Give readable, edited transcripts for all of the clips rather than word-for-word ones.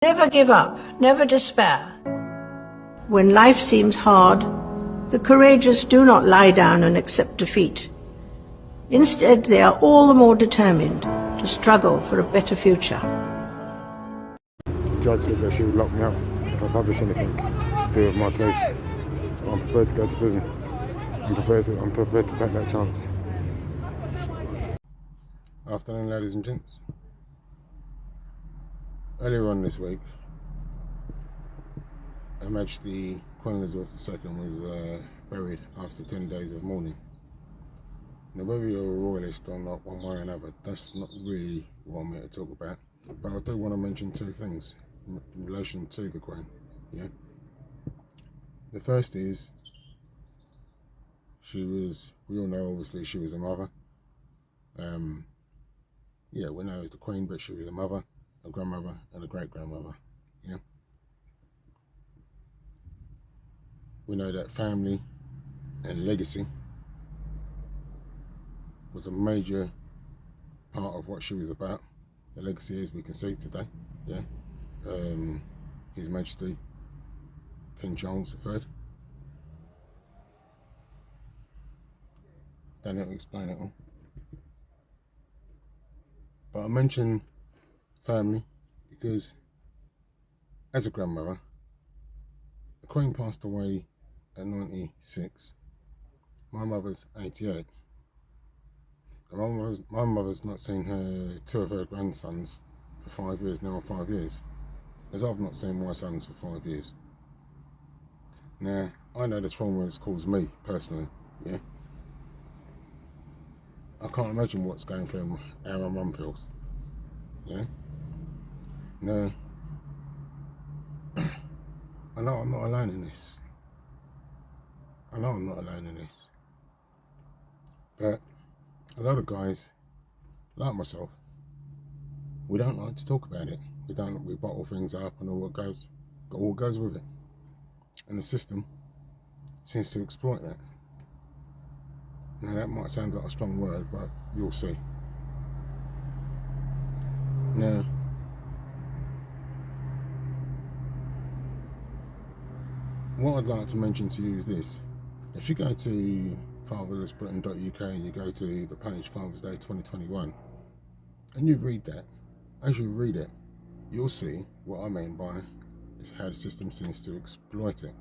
Never give up, never despair. When life seems hard, the courageous do not lie down and accept defeat. Instead, they are all the more determined to struggle for a better future. The judge said that she would lock me up if I publish anything to do with my case. I'm prepared to go to prison. I'm prepared to take that chance. Afternoon, ladies and gents. Earlier on this week, Her Majesty Queen Elizabeth II was buried after 10 days of mourning. Now, whether you're a royalist or not, one way or another, that's not really what I'm here to talk about. But I do want to mention two things in relation to the Queen. Yeah. The first is, we all know obviously she was a mother. Yeah, we know as the Queen, but she was a mother, a grandmother, and a great-grandmother. Yeah. We know that family and legacy was a major part of what she was about. The legacy, as we can see today, yeah. His Majesty King Charles III. Don't have to explain it all. But I mention family because, as a grandmother, the Queen passed away at 96. My mother's 88. And my mother's not seen two of her grandsons for 5 years now, 5 years. As I've not seen my sons for 5 years. Now, I know the trauma it's caused me, personally, yeah. I can't imagine what's going through how my mum feels, yeah. Now, I know I'm not alone in this. But a lot of guys, like myself, we don't like to talk about it. We bottle things up and all goes with it. And the system seems to exploit that. Now that might sound like a strong word, but you'll see. Now, what I'd like to mention to you is this. If you go to fatherlessbritain.uk and you go to the page Father's Day 2021 and you read that, as you read it, you'll see what I mean by how the system seems to exploit it,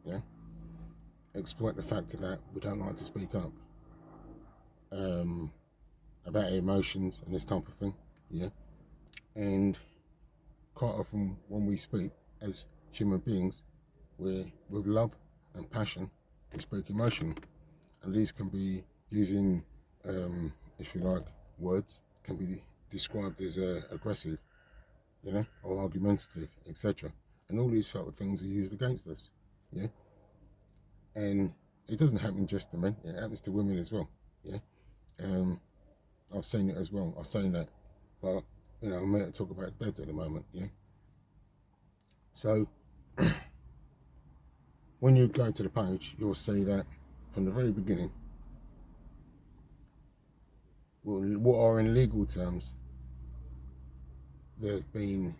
yeah? Exploit the fact that we don't like to speak up about emotions and this type of thing, yeah? And quite often when we speak as human beings, we're with love and passion, we speak emotion. And these can be using, if you like, words, can be described as aggressive, you know, or argumentative, etc. And all these sort of things are used against us, yeah? And it doesn't happen just to men, it happens to women as well, yeah? I've seen it as well, I've seen that, but, you know, I'm here to talk about dads at the moment, yeah? So, when you go to the page, you'll see that from the very beginning, what are in legal terms, there's been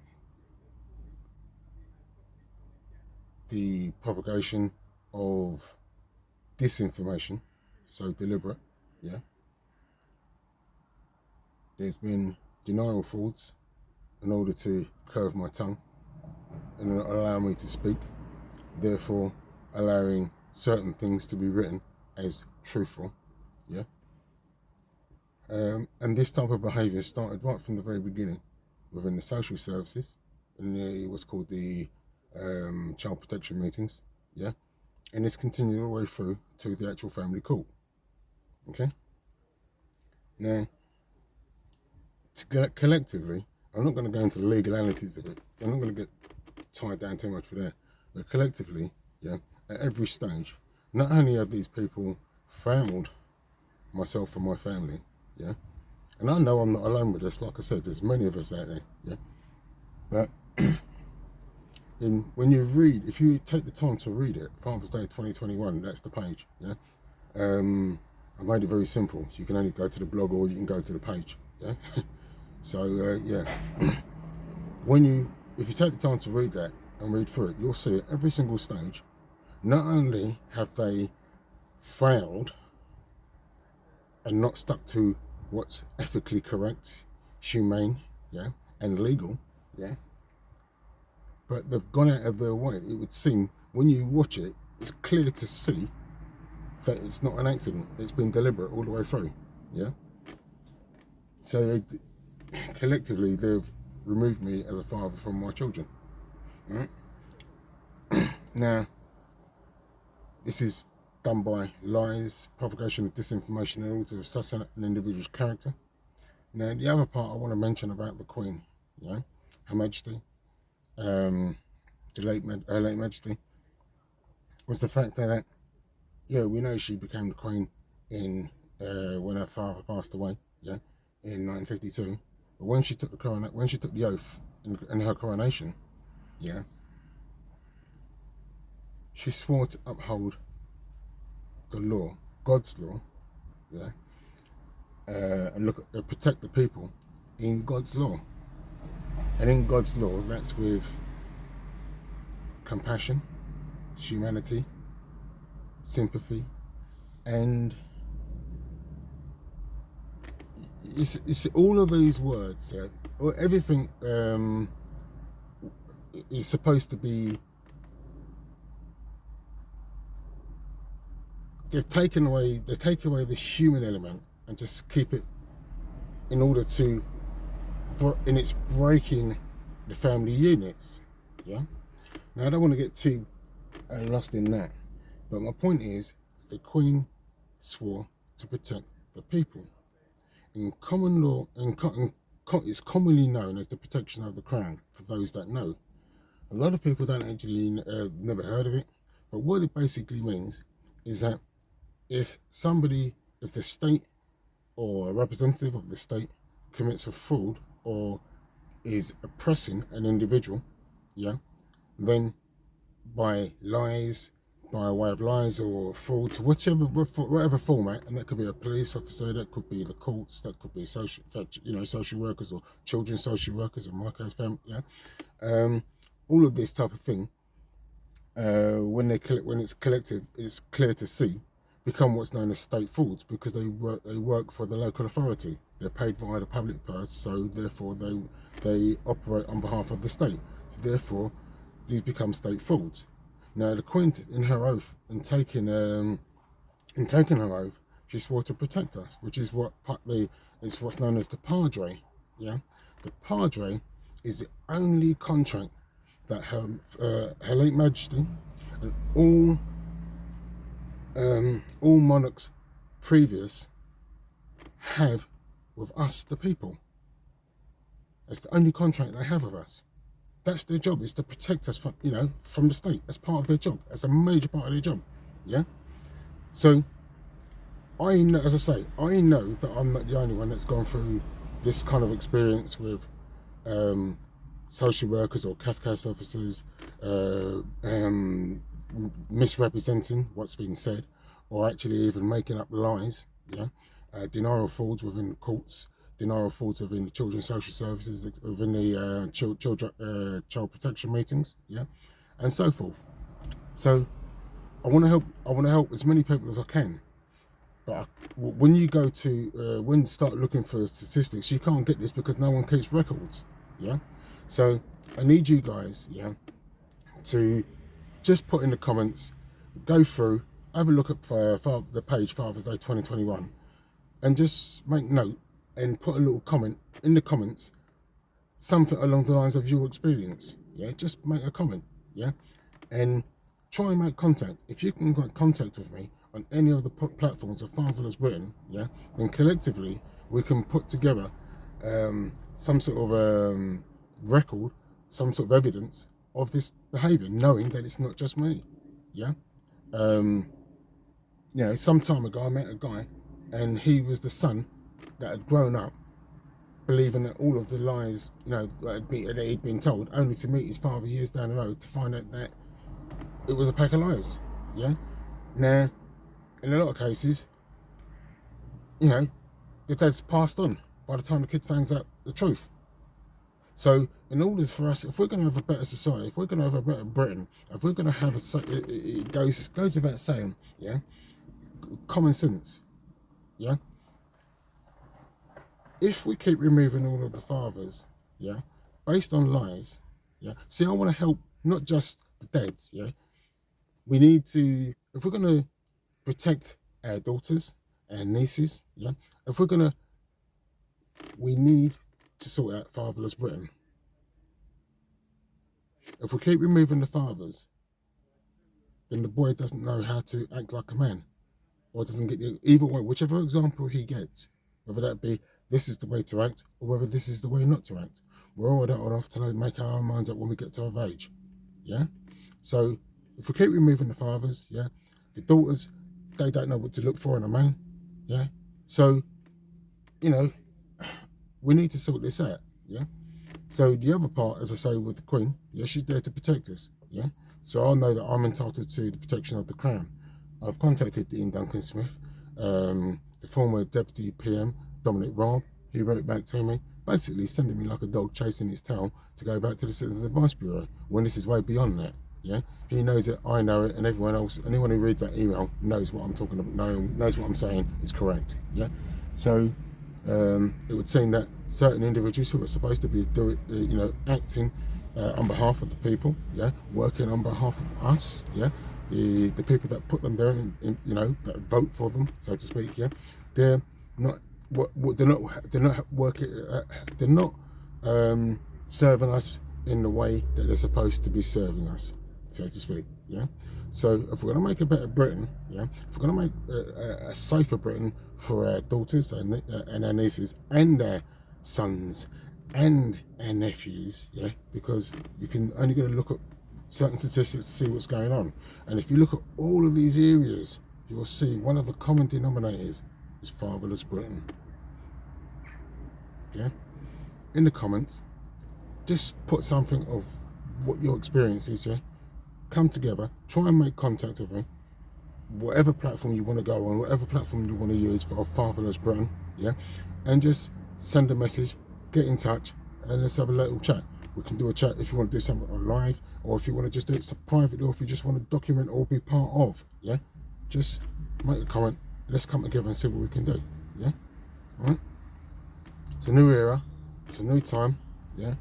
the propagation of disinformation, so deliberate, yeah. There's been denial frauds in order to curve my tongue and not allow me to speak, therefore allowing certain things to be written as truthful, yeah. And this type of behaviour started right from the very beginning within the social services, and what's called the child protection meetings, yeah. And it's continued all the way through to the actual family court, okay. Now, collectively, I'm not going to go into the legalities of it. I'm not going to get tied down too much for that. But collectively, yeah, at every stage, not only have these people failed myself and my family, yeah, and I know I'm not alone with this. Like I said, there's many of us out there, yeah. But when you read, if you take the time to read it, Father's Day 2021, that's the page, yeah. I made it very simple. So you can only go to the blog or you can go to the page, yeah. So yeah, when you if you take the time to read that and read through it, you'll see at every single stage, not only have they failed and not stuck to what's ethically correct, humane, yeah, and legal, yeah, but they've gone out of their way. It would seem, when you watch it, it's clear to see that it's not an accident. It's been deliberate all the way through, yeah. So collectively, they've removed me as a father from my children. Right? Now, this is done by lies, propagation of disinformation in order to assassinate an individual's character. Now, the other part I want to mention about the Queen, yeah, Her Majesty, her late Majesty, was the fact that, yeah, we know she became the Queen in when her father passed away, yeah, in 1952. But when she took the oath in her coronation, yeah, she swore to uphold the law, God's law, yeah, and protect the people in God's law. And in God's law, that's with compassion, humanity, sympathy, and it's all of these words, or everything is supposed to be. They take away the human element and just keep it in order to, and it's breaking the family units, yeah. Now I don't want to get too lost in that, but my point is the Queen swore to protect the people. In common law, it's commonly known as the protection of the crown, for those that know. A lot of people don't actually, never heard of it, but what it basically means is that if the state or a representative of the state commits a fraud or is oppressing an individual, yeah, then by way of lies or fraud, to whatever format, and that could be a police officer, that could be the courts, that could be social workers or children's social workers, in my case, family, yeah, all of this type of thing. When it's collective, it's clear to see, become what's known as state frauds, because they work for the local authority. They're paid via the public purse, so therefore they operate on behalf of the state. So therefore, these become state frauds. Now, the Queen, in her oath, in taking her oath, she swore to protect us, which is it's what's known as the Padre. Yeah, the Padre is the only contract that Her late Majesty and all monarchs previous have with us, the people. That's the only contract they have with us. That's their job, is to protect us from the state. That's part of their job. That's a major part of their job. Yeah. So I know, as I say, I know that I'm not the only one that's gone through this kind of experience with social workers or CAFCAS officers misrepresenting what's been said, or actually even making up lies. Yeah. Denial frauds within the courts, denial frauds within the children's social services, within the child protection meetings, yeah, and so forth. So I want to help as many people as I can. But when you go to when you start looking for statistics, you can't get this because no one keeps records, yeah. So I need you guys, yeah, to just put in the comments, go through, have a look at the page Father's Day 2021, and just make note and put a little comment in the comments, something along the lines of your experience. Yeah, just make a comment. Yeah, and try and make contact. If you can get contact with me on any of the platforms of Fatherless Britain, yeah, then collectively we can put together some sort of record, some sort of evidence of this behaviour, knowing that it's not just me. Yeah. Some time ago I met a guy, and he was the son that had grown up believing that all of the lies, that he'd been told, only to meet his father years down the road to find out that it was a pack of lies. Yeah. Now, in a lot of cases, the dad's passed on by the time the kid finds out the truth. So in order for us, if we're going to have a better society, if we're going to have a better Britain, if we're going to have it goes without saying, yeah, common sense, yeah. If we keep removing all of the fathers, yeah, based on lies, yeah. See, I want to help not just the dead, yeah. We need to, if we're going to protect our daughters and nieces, yeah. If we're going to, we need to sort out fatherless Britain. If we keep removing the fathers, then the boy doesn't know how to act like a man, or doesn't get the, either way, whichever example he gets, whether that be this is the way to act, or whether this is the way not to act. We're all old enough to make our own minds up when we get to our age. Yeah? So if we keep removing the fathers, yeah, the daughters, they don't know what to look for in a man. Yeah. So, you know, we need to sort this out. Yeah. So the other part, as I say, with the Queen, yeah, she's there to protect us. Yeah. So I know that I'm entitled to the protection of the Crown. I've contacted Ian Duncan Smith, the former Deputy PM, Dominic Raab. He wrote back to me, basically sending me like a dog chasing its tail to go back to the Citizens Advice Bureau, when this is way beyond that. Yeah, he knows it, I know it, and everyone else, anyone who reads that email knows what I'm talking about, knows what I'm saying is correct. Yeah, so it would seem that certain individuals who are supposed to be acting on behalf of the people, yeah, working on behalf of us, yeah, the people that put them there, that vote for them, so to speak, yeah, they're not they're not working, they're not serving us in the way that they're supposed to be serving us, so to speak, yeah. So if we're going to make a better Britain, yeah, if we're going to make a safer Britain for our daughters and our nieces and our sons and our nephews, yeah, because you can only get a look at certain statistics to see what's going on. And if you look at all of these areas, you'll see one of the common denominators is fatherless Britain. Yeah, in the comments, just put something of what your experience is, yeah. Come together, try and make contact with me, whatever platform you want to go on, whatever platform you want to use for fatherless Britain, yeah, and just send a message, get in touch, and let's have a little chat. We can do a chat if you want to do something on live, or if you want to just do it privately, or if you just want to document or be part of, yeah, just make a comment, let's come together and see what we can do, yeah. All right, it's a new era, it's a new time, yeah.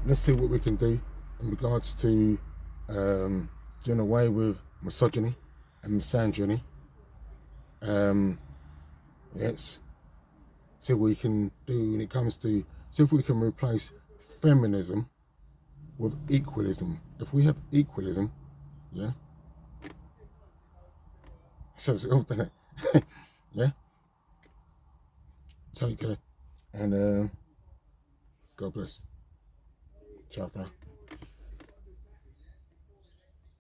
Let's see what we can do in regards to doing away with misogyny and misogyny. Let's see what we can do when it comes to, see if we can replace feminism with equalism. If we have equalism, yeah, so it's all done it. Yeah, take care, and God bless. Ciao for now.